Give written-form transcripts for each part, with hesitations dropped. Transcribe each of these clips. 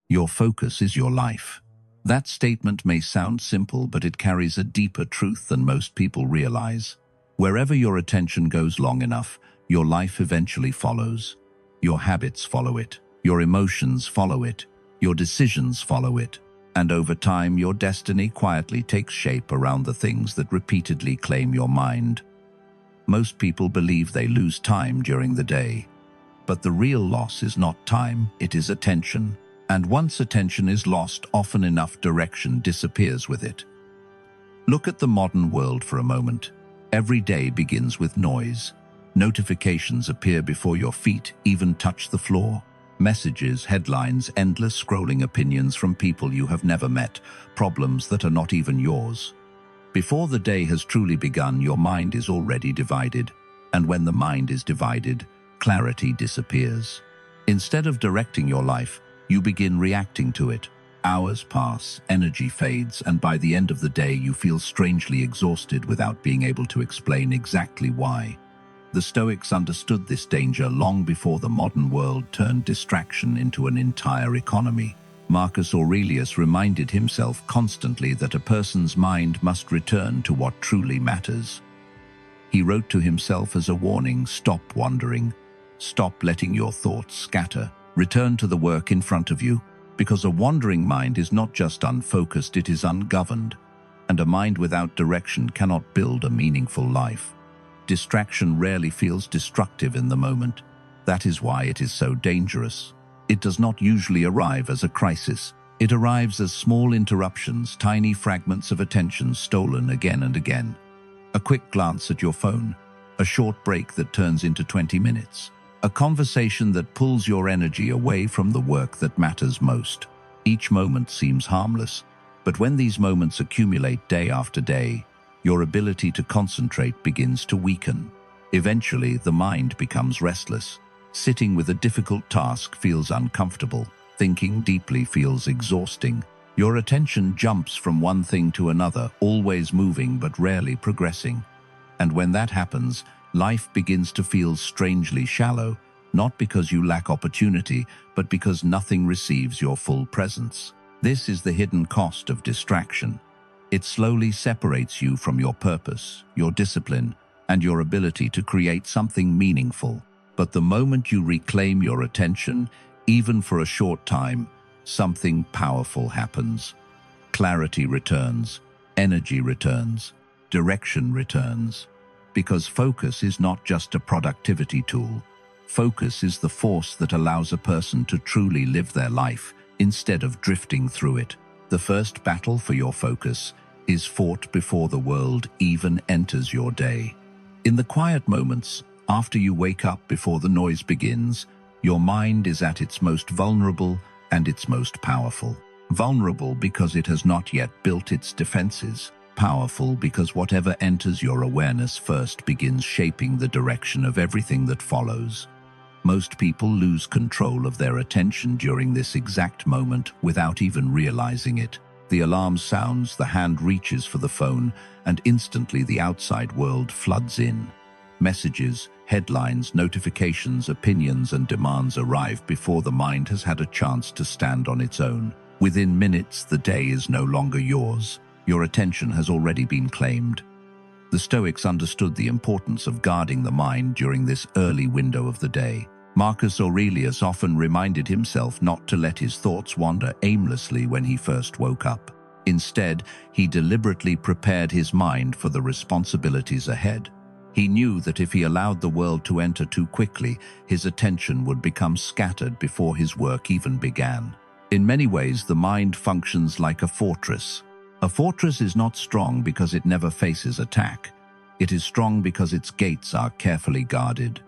Your focus is your life. That statement may sound simple, but it carries a deeper truth than most people realize. Wherever your attention goes long enough, your life eventually follows. Your habits follow it. Your emotions follow it. Your decisions follow it. And over time, your destiny quietly takes shape around the things that repeatedly claim your mind. Most people believe they lose time during the day. But the real loss is not time, it is attention. And once attention is lost, often enough, direction disappears with it. Look at the modern world for a moment. Every day begins with noise. Notifications appear before your feet even touch the floor. Messages, headlines, endless scrolling opinions from people you have never met, problems that are not even yours. Before the day has truly begun, your mind is already divided. And when the mind is divided, clarity disappears. Instead of directing your life, you begin reacting to it. Hours pass, energy fades, and by the end of the day you feel strangely exhausted without being able to explain exactly why. The Stoics understood this danger long before the modern world turned distraction into an entire economy. Marcus Aurelius reminded himself constantly that a person's mind must return to what truly matters. He wrote to himself as a warning, "Stop wandering. Stop letting your thoughts scatter. Return to the work in front of you." Because a wandering mind is not just unfocused, it is ungoverned. And a mind without direction cannot build a meaningful life. Distraction rarely feels destructive in the moment. That is why it is so dangerous. It does not usually arrive as a crisis. It arrives as small interruptions, tiny fragments of attention stolen again and again. A quick glance at your phone, a short break that turns into 20 minutes, a conversation that pulls your energy away from the work that matters most. Each moment seems harmless, but when these moments accumulate day after day, your ability to concentrate begins to weaken. Eventually, the mind becomes restless. Sitting with a difficult task feels uncomfortable. Thinking deeply feels exhausting. Your attention jumps from one thing to another, always moving but rarely progressing. And when that happens, life begins to feel strangely shallow, not because you lack opportunity, but because nothing receives your full presence. This is the hidden cost of distraction. It slowly separates you from your purpose, your discipline, and your ability to create something meaningful. But the moment you reclaim your attention, even for a short time, something powerful happens. Clarity returns, energy returns, direction returns. Because focus is not just a productivity tool. Focus is the force that allows a person to truly live their life instead of drifting through it. The first battle for your focus is fought before the world even enters your day. In the quiet moments, after you wake up, before the noise begins, your mind is at its most vulnerable and its most powerful. Vulnerable because it has not yet built its defenses. Powerful because whatever enters your awareness first begins shaping the direction of everything that follows. Most people lose control of their attention during this exact moment without even realizing it. The alarm sounds, the hand reaches for the phone, and instantly the outside world floods in. Messages, headlines, notifications, opinions, and demands arrive before the mind has had a chance to stand on its own. Within minutes, the day is no longer yours. Your attention has already been claimed. The Stoics understood the importance of guarding the mind during this early window of the day. Marcus Aurelius often reminded himself not to let his thoughts wander aimlessly when he first woke up. Instead, he deliberately prepared his mind for the responsibilities ahead. He knew that if he allowed the world to enter too quickly, his attention would become scattered before his work even began. In many ways, the mind functions like a fortress. A fortress is not strong because it never faces attack. It is strong because its gates are carefully guarded.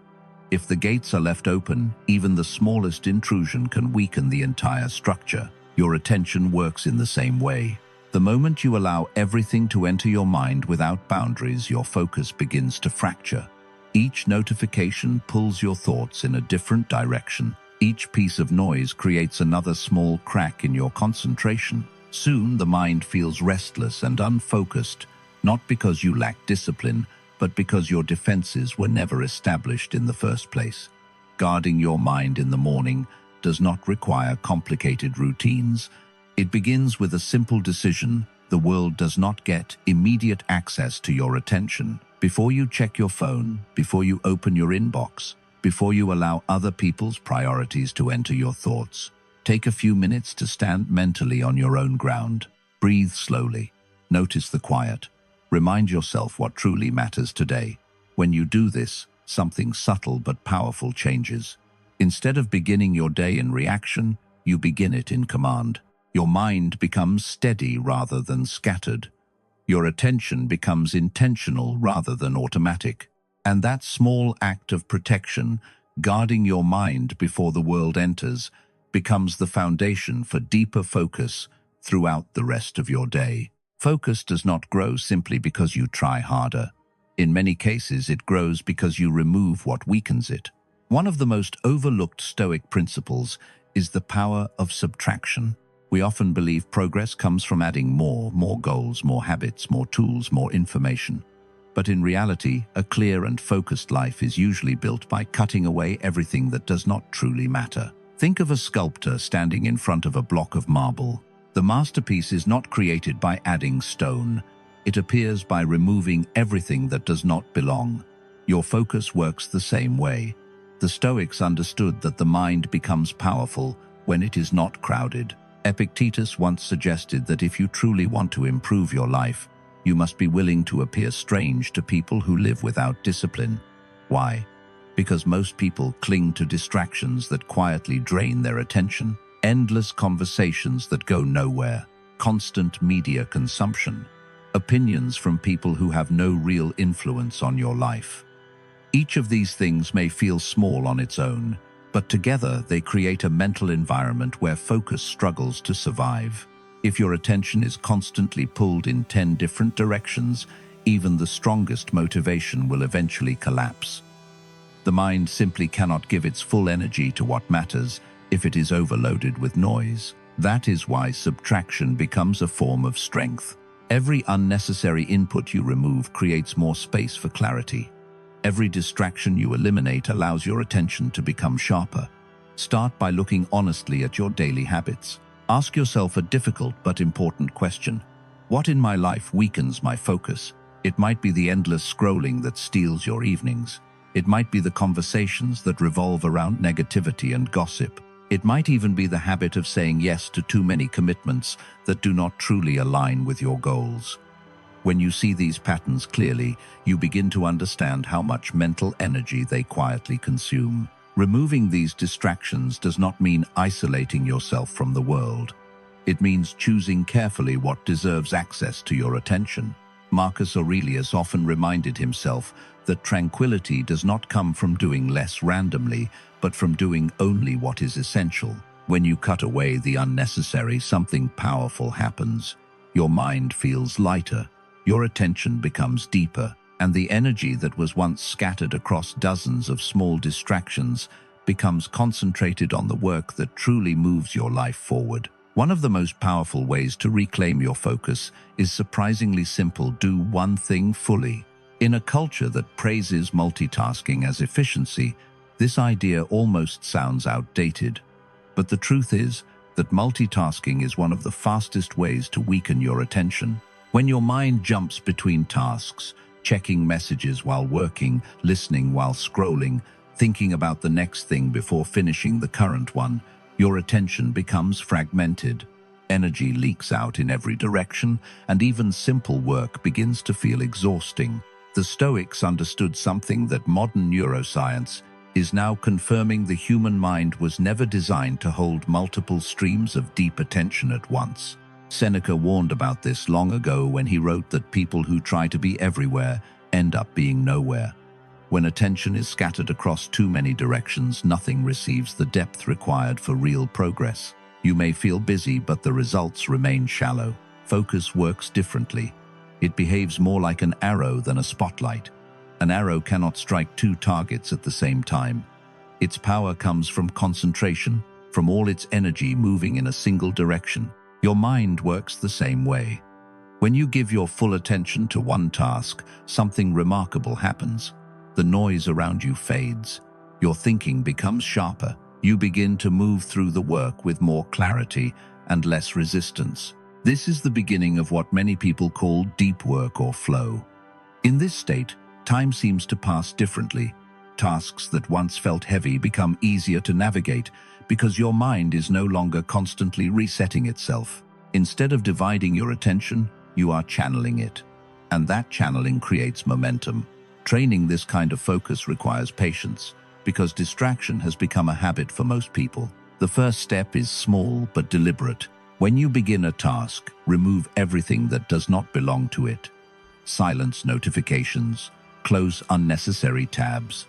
If the gates are left open, even the smallest intrusion can weaken the entire structure. Your attention works in the same way. The moment you allow everything to enter your mind without boundaries, your focus begins to fracture. Each notification pulls your thoughts in a different direction. Each piece of noise creates another small crack in your concentration. Soon, the mind feels restless and unfocused, not because you lack discipline, but because your defenses were never established in the first place. Guarding your mind in the morning, does not require complicated routines. It begins with a simple decision. The world does not get immediate access to your attention. Before you check your phone, before you open your inbox, before you allow other people's priorities to enter your thoughts, take a few minutes to stand mentally on your own ground. Breathe slowly. Notice the quiet. Remind yourself what truly matters today. When you do this, something subtle but powerful changes. Instead of beginning your day in reaction, you begin it in command. Your mind becomes steady rather than scattered. Your attention becomes intentional rather than automatic. And that small act of protection, guarding your mind before the world enters, becomes the foundation for deeper focus throughout the rest of your day. Focus does not grow simply because you try harder. In many cases, it grows because you remove what weakens it. One of the most overlooked Stoic principles is the power of subtraction. We often believe progress comes from adding more goals, more habits, more tools, more information. But in reality, a clear and focused life is usually built by cutting away everything that does not truly matter. Think of a sculptor standing in front of a block of marble. The masterpiece is not created by adding stone. It appears by removing everything that does not belong. Your focus works the same way. The Stoics understood that the mind becomes powerful when it is not crowded. Epictetus once suggested that if you truly want to improve your life, you must be willing to appear strange to people who live without discipline. Why? Because most people cling to distractions that quietly drain their attention. Endless conversations that go nowhere, constant media consumption, opinions from people who have no real influence on your life. Each of these things may feel small on its own, but together they create a mental environment where focus struggles to survive. If your attention is constantly pulled in 10 different directions, even the strongest motivation will eventually collapse. The mind simply cannot give its full energy to what matters if it is overloaded with noise. That is why subtraction becomes a form of strength. Every unnecessary input you remove creates more space for clarity. Every distraction you eliminate allows your attention to become sharper. Start by looking honestly at your daily habits. Ask yourself a difficult but important question. What in my life weakens my focus? It might be the endless scrolling that steals your evenings. It might be the conversations that revolve around negativity and gossip. It might even be the habit of saying yes to too many commitments that do not truly align with your goals. When you see these patterns clearly, you begin to understand how much mental energy they quietly consume. Removing these distractions does not mean isolating yourself from the world. It means choosing carefully what deserves access to your attention. Marcus Aurelius often reminded himself that tranquility does not come from doing less randomly, but from doing only what is essential. When you cut away the unnecessary, something powerful happens. Your mind feels lighter, your attention becomes deeper, and the energy that was once scattered across dozens of small distractions becomes concentrated on the work that truly moves your life forward. One of the most powerful ways to reclaim your focus is surprisingly simple: do one thing fully. In a culture that praises multitasking as efficiency, this idea almost sounds outdated. But the truth is that multitasking is one of the fastest ways to weaken your attention. When your mind jumps between tasks, checking messages while working, listening while scrolling, thinking about the next thing before finishing the current one, your attention becomes fragmented. Energy leaks out in every direction, and even simple work begins to feel exhausting. The Stoics understood something that modern neuroscience is now confirming: the human mind was never designed to hold multiple streams of deep attention at once. Seneca warned about this long ago when he wrote that people who try to be everywhere end up being nowhere. When attention is scattered across too many directions, nothing receives the depth required for real progress. You may feel busy, but the results remain shallow. Focus works differently. It behaves more like an arrow than a spotlight. An arrow cannot strike two targets at the same time. Its power comes from concentration, from all its energy moving in a single direction. Your mind works the same way. When you give your full attention to one task, something remarkable happens. The noise around you fades. Your thinking becomes sharper, You begin to move through the work with more clarity and less resistance. This is the beginning of what many people call deep work or flow. In this state, time seems to pass differently. Tasks that once felt heavy become easier to navigate because your mind is no longer constantly resetting itself. Instead of dividing your attention, you are channeling it. And that channeling creates momentum. Training this kind of focus requires patience because distraction has become a habit for most people. The first step is small but deliberate. When you begin a task, remove everything that does not belong to it. Silence notifications, close unnecessary tabs.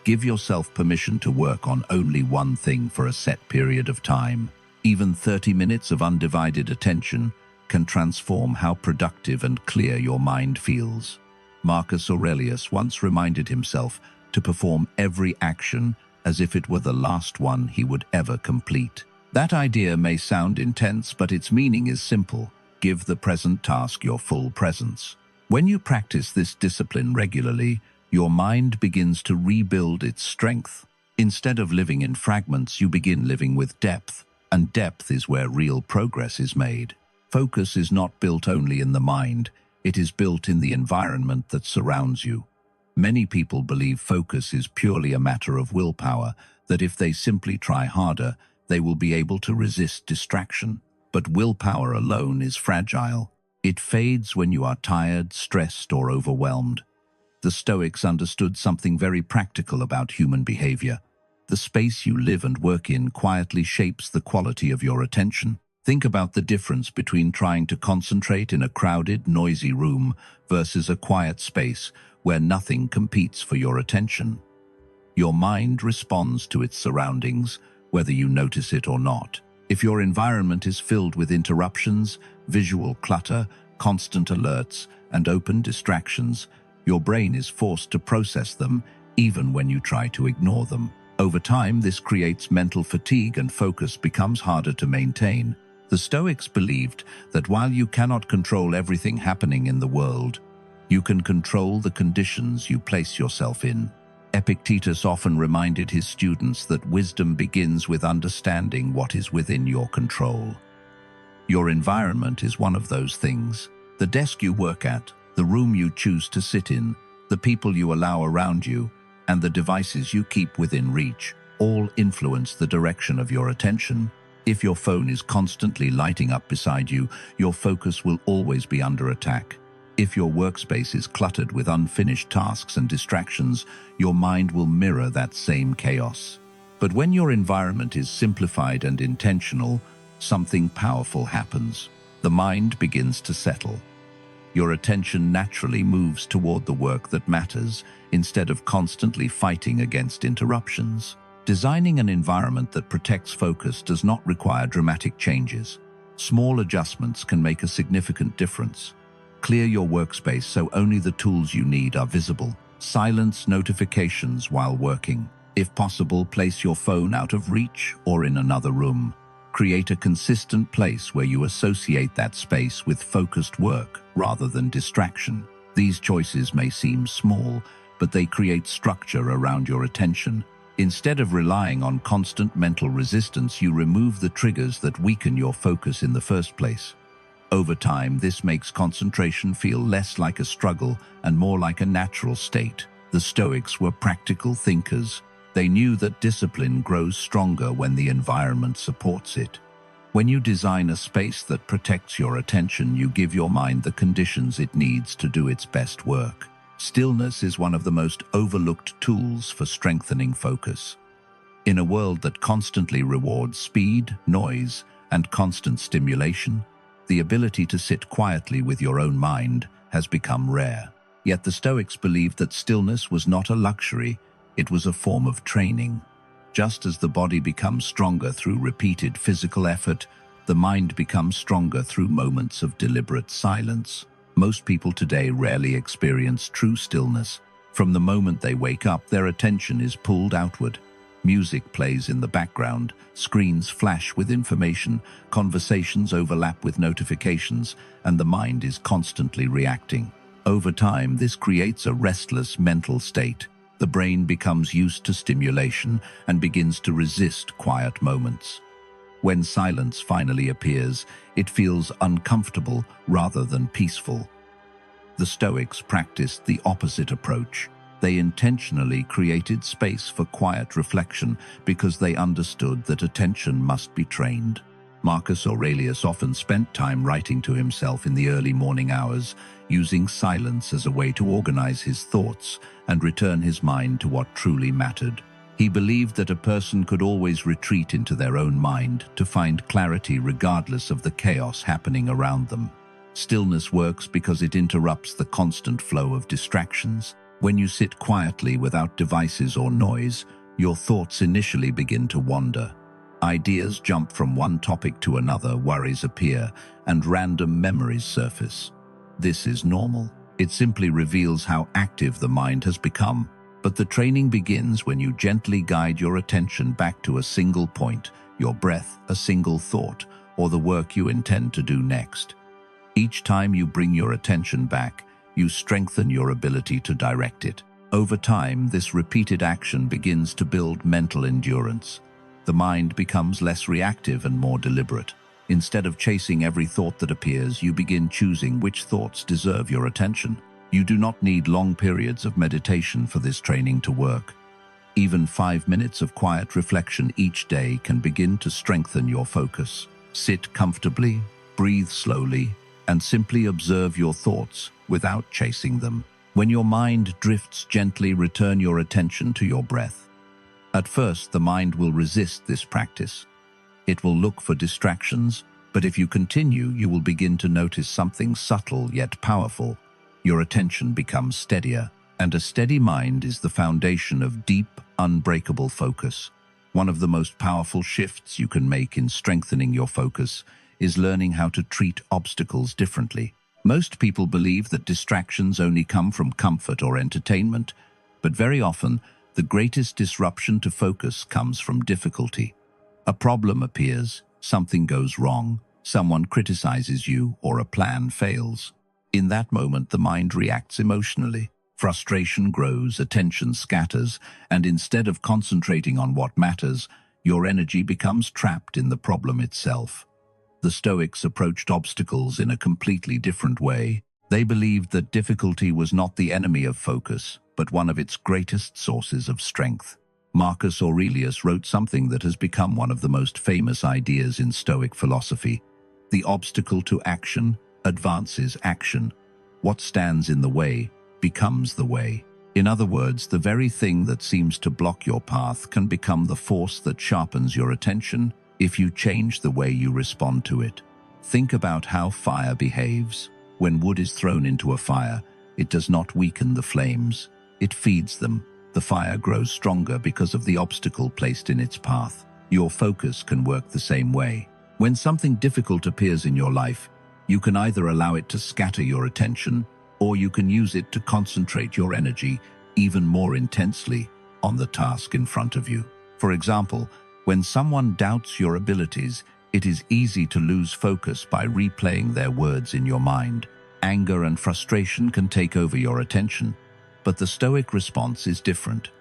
Give yourself permission to work on only one thing for a set period of time. Even 30 minutes of undivided attention can transform how productive and clear your mind feels. Marcus Aurelius once reminded himself to perform every action as if it were the last one he would ever complete. That idea may sound intense, but its meaning is simple. Give the present task your full presence. When you practice this discipline regularly, your mind begins to rebuild its strength. Instead of living in fragments, you begin living with depth, and depth is where real progress is made. Focus is not built only in the mind, it is built in the environment that surrounds you. Many people believe focus is purely a matter of willpower, that if they simply try harder, they will be able to resist distraction. But willpower alone is fragile. It fades when you are tired, stressed, or overwhelmed. The Stoics understood something very practical about human behavior. The space you live and work in quietly shapes the quality of your attention. Think about the difference between trying to concentrate in a crowded, noisy room versus a quiet space where nothing competes for your attention. Your mind responds to its surroundings, whether you notice it or not. If your environment is filled with interruptions, visual clutter, constant alerts, and open distractions, your brain is forced to process them even when you try to ignore them. Over time, this creates mental fatigue and focus becomes harder to maintain. The Stoics believed that while you cannot control everything happening in the world, you can control the conditions you place yourself in. Epictetus often reminded his students that wisdom begins with understanding what is within your control. Your environment is one of those things. The desk you work at, the room you choose to sit in, the people you allow around you, and the devices you keep within reach, all influence the direction of your attention. If your phone is constantly lighting up beside you, your focus will always be under attack. If your workspace is cluttered with unfinished tasks and distractions, your mind will mirror that same chaos. But when your environment is simplified and intentional, something powerful happens. The mind begins to settle. Your attention naturally moves toward the work that matters, instead of constantly fighting against interruptions. Designing an environment that protects focus does not require dramatic changes. Small adjustments can make a significant difference. Clear your workspace so only the tools you need are visible. Silence notifications while working. If possible, place your phone out of reach or in another room. Create a consistent place where you associate that space with focused work rather than distraction. These choices may seem small, but they create structure around your attention. Instead of relying on constant mental resistance, you remove the triggers that weaken your focus in the first place. Over time, this makes concentration feel less like a struggle and more like a natural state. The Stoics were practical thinkers. They knew that discipline grows stronger when the environment supports it. When you design a space that protects your attention, you give your mind the conditions it needs to do its best work. Stillness is one of the most overlooked tools for strengthening focus. In a world that constantly rewards speed, noise, and constant stimulation, the ability to sit quietly with your own mind has become rare. Yet the Stoics believed that stillness was not a luxury, it was a form of training. Just as the body becomes stronger through repeated physical effort, the mind becomes stronger through moments of deliberate silence. Most people today rarely experience true stillness. From the moment they wake up, their attention is pulled outward. Music plays in the background, screens flash with information, conversations overlap with notifications, and the mind is constantly reacting. Over time, this creates a restless mental state. The brain becomes used to stimulation and begins to resist quiet moments. When silence finally appears, it feels uncomfortable rather than peaceful. The Stoics practiced the opposite approach. They intentionally created space for quiet reflection because they understood that attention must be trained. Marcus Aurelius often spent time writing to himself in the early morning hours, using silence as a way to organize his thoughts and return his mind to what truly mattered. He believed that a person could always retreat into their own mind to find clarity regardless of the chaos happening around them. Stillness works because it interrupts the constant flow of distractions. When you sit quietly without devices or noise, your thoughts initially begin to wander. Ideas jump from one topic to another, worries appear, and random memories surface. This is normal. It simply reveals how active the mind has become. But the training begins when you gently guide your attention back to a single point, your breath, a single thought, or the work you intend to do next. Each time you bring your attention back, you strengthen your ability to direct it. Over time, this repeated action begins to build mental endurance. The mind becomes less reactive and more deliberate. Instead of chasing every thought that appears, you begin choosing which thoughts deserve your attention. You do not need long periods of meditation for this training to work. Even 5 minutes of quiet reflection each day can begin to strengthen your focus. Sit comfortably, breathe slowly, and simply observe your thoughts without chasing them. When your mind drifts gently, return your attention to your breath. At first, the mind will resist this practice. It will look for distractions, but if you continue, you will begin to notice something subtle yet powerful. Your attention becomes steadier, and a steady mind is the foundation of deep, unbreakable focus. One of the most powerful shifts you can make in strengthening your focus is learning how to treat obstacles differently. Most people believe that distractions only come from comfort or entertainment, but very often, the greatest disruption to focus comes from difficulty. A problem appears, something goes wrong, someone criticizes you, or a plan fails. In that moment, the mind reacts emotionally. Frustration grows, attention scatters, and instead of concentrating on what matters, your energy becomes trapped in the problem itself. The Stoics approached obstacles in a completely different way. They believed that difficulty was not the enemy of focus, but one of its greatest sources of strength. Marcus Aurelius wrote something that has become one of the most famous ideas in Stoic philosophy. The obstacle to action advances action. What stands in the way becomes the way. In other words, the very thing that seems to block your path can become the force that sharpens your attention if you change the way you respond to it. Think about how fire behaves. When wood is thrown into a fire, it does not weaken the flames. It feeds them. The fire grows stronger because of the obstacle placed in its path. Your focus can work the same way. When something difficult appears in your life, you can either allow it to scatter your attention, or you can use it to concentrate your energy even more intensely on the task in front of you. For example, when someone doubts your abilities, it is easy to lose focus by replaying their words in your mind. Anger and frustration can take over your attention, but the Stoic response is different.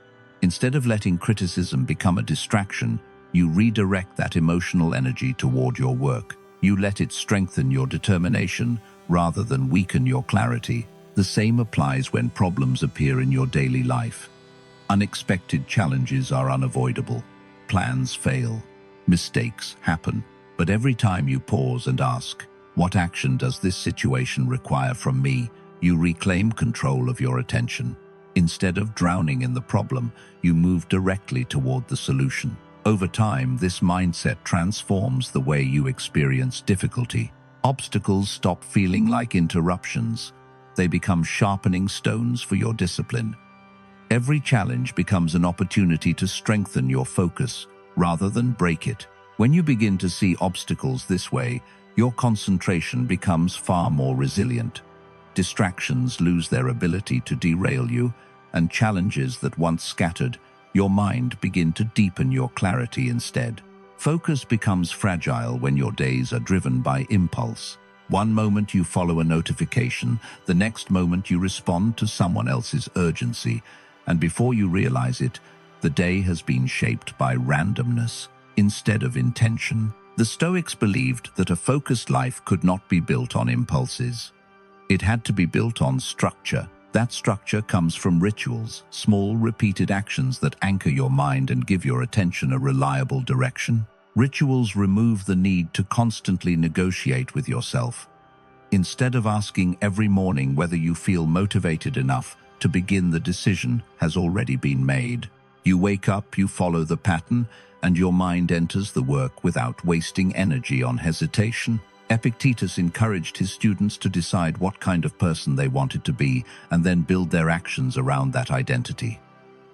Instead of letting criticism become a distraction, you redirect that emotional energy toward your work. You let it strengthen your determination rather than weaken your clarity. The same applies when problems appear in your daily life. Unexpected challenges are unavoidable. Plans fail. Mistakes happen. But every time you pause and ask, what action does this situation require from me? You reclaim control of your attention. Instead of drowning in the problem, you move directly toward the solution. Over time, this mindset transforms the way you experience difficulty. Obstacles stop feeling like interruptions. They become sharpening stones for your discipline. Every challenge becomes an opportunity to strengthen your focus rather than break it. When you begin to see obstacles this way, your concentration becomes far more resilient. Distractions lose their ability to derail you, and challenges that once scattered your mind begin to deepen your clarity instead. Focus becomes fragile when your days are driven by impulse. One moment you follow a notification, the next moment you respond to someone else's urgency, and before you realize it, the day has been shaped by randomness instead of intention. The Stoics believed that a focused life could not be built on impulses. It had to be built on structure. That structure comes from rituals, small repeated actions that anchor your mind and give your attention a reliable direction. Rituals remove the need to constantly negotiate with yourself. Instead of asking every morning whether you feel motivated enough to begin, the decision has already been made. You wake up, you follow the pattern, and your mind enters the work without wasting energy on hesitation. Epictetus encouraged his students to decide what kind of person they wanted to be and then build their actions around that identity.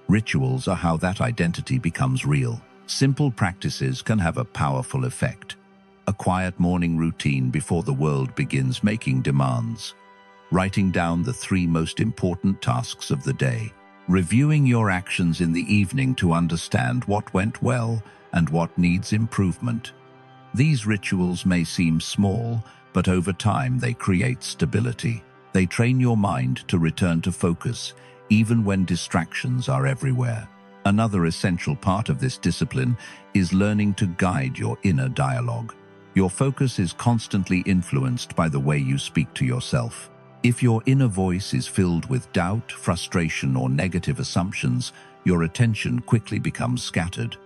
Rituals are how that identity becomes real. Simple practices can have a powerful effect. A quiet morning routine before the world begins making demands. Writing down the 3 most important tasks of the day. Reviewing your actions in the evening to understand what went well and what needs improvement. These rituals may seem small, but over time they create stability. They train your mind to return to focus, even when distractions are everywhere. Another essential part of this discipline is learning to guide your inner dialogue. Your focus is constantly influenced by the way you speak to yourself. If your inner voice is filled with doubt, frustration, or negative assumptions, your attention quickly becomes scattered.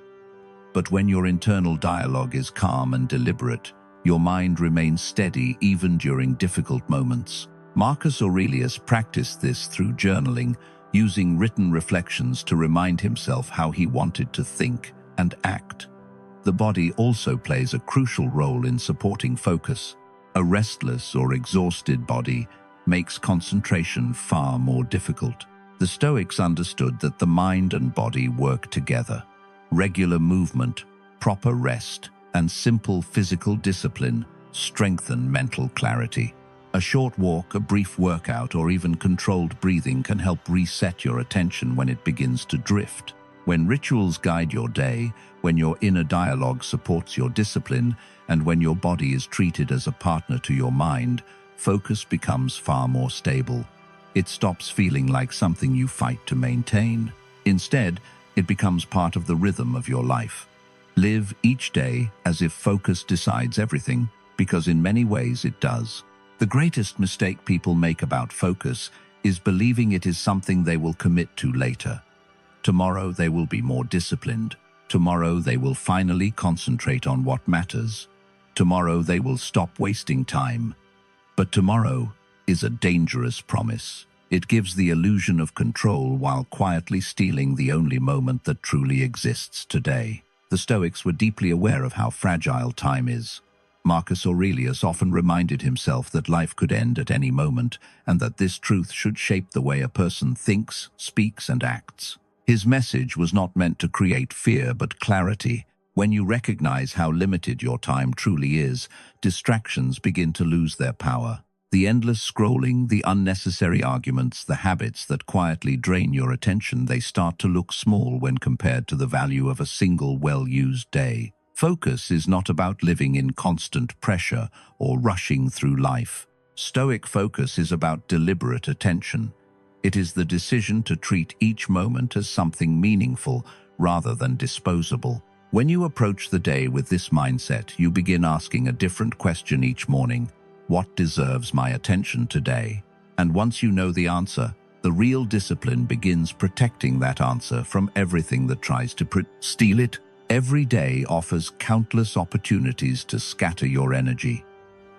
But when your internal dialogue is calm and deliberate, your mind remains steady even during difficult moments. Marcus Aurelius practiced this through journaling, using written reflections to remind himself how he wanted to think and act. The body also plays a crucial role in supporting focus. A restless or exhausted body makes concentration far more difficult. The Stoics understood that the mind and body work together. Regular movement, proper rest, and simple physical discipline strengthen mental clarity. A short walk, a brief workout, or even controlled breathing can help reset your attention when it begins to drift. When rituals guide your day, when your inner dialogue supports your discipline, and when your body is treated as a partner to your mind, focus becomes far more stable. It stops feeling like something you fight to maintain. Instead, it becomes part of the rhythm of your life. Live each day as if focus decides everything, because in many ways it does. The greatest mistake people make about focus is believing it is something they will commit to later. Tomorrow they will be more disciplined. Tomorrow they will finally concentrate on what matters. Tomorrow they will stop wasting time. But tomorrow is a dangerous promise. It gives the illusion of control while quietly stealing the only moment that truly exists today. The Stoics were deeply aware of how fragile time is. Marcus Aurelius often reminded himself that life could end at any moment, and that this truth should shape the way a person thinks, speaks, and acts. His message was not meant to create fear, but clarity. When you recognize how limited your time truly is, distractions begin to lose their power. The endless scrolling, the unnecessary arguments, the habits that quietly drain your attention, they start to look small when compared to the value of a single well-used day. Focus is not about living in constant pressure or rushing through life. Stoic focus is about deliberate attention. It is the decision to treat each moment as something meaningful rather than disposable. When you approach the day with this mindset, you begin asking a different question each morning. What deserves my attention today? And once you know the answer, the real discipline begins protecting that answer from everything that tries to steal it. Every day offers countless opportunities to scatter your energy.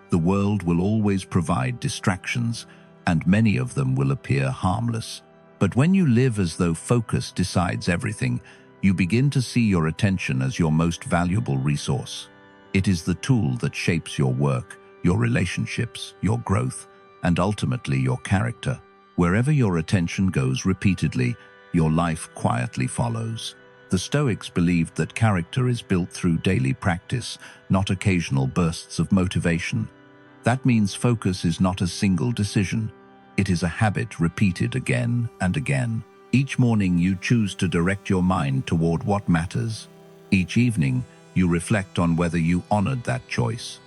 The world will always provide distractions, and many of them will appear harmless. But when you live as though focus decides everything, you begin to see your attention as your most valuable resource. It is the tool that shapes your work, your relationships, your growth, and ultimately your character. Wherever your attention goes repeatedly, your life quietly follows. The Stoics believed that character is built through daily practice, not occasional bursts of motivation. That means focus is not a single decision. It is a habit repeated again and again. Each morning you choose to direct your mind toward what matters. Each evening you reflect on whether you honored that choice.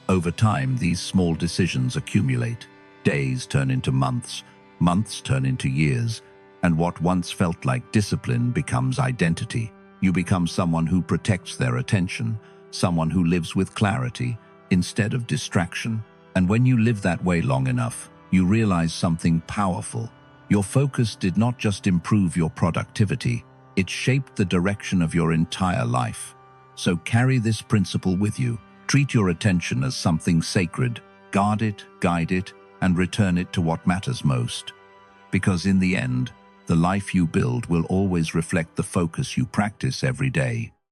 Over time, these small decisions accumulate. Days turn into months, months turn into years, and what once felt like discipline becomes identity. You become someone who protects their attention, someone who lives with clarity instead of distraction. And when you live that way long enough, you realize something powerful. Your focus did not just improve your productivity, it shaped the direction of your entire life. So carry this principle with you. Treat your attention as something sacred. Guard it, guide it, and return it to what matters most. Because in the end, the life you build will always reflect the focus you practice every day.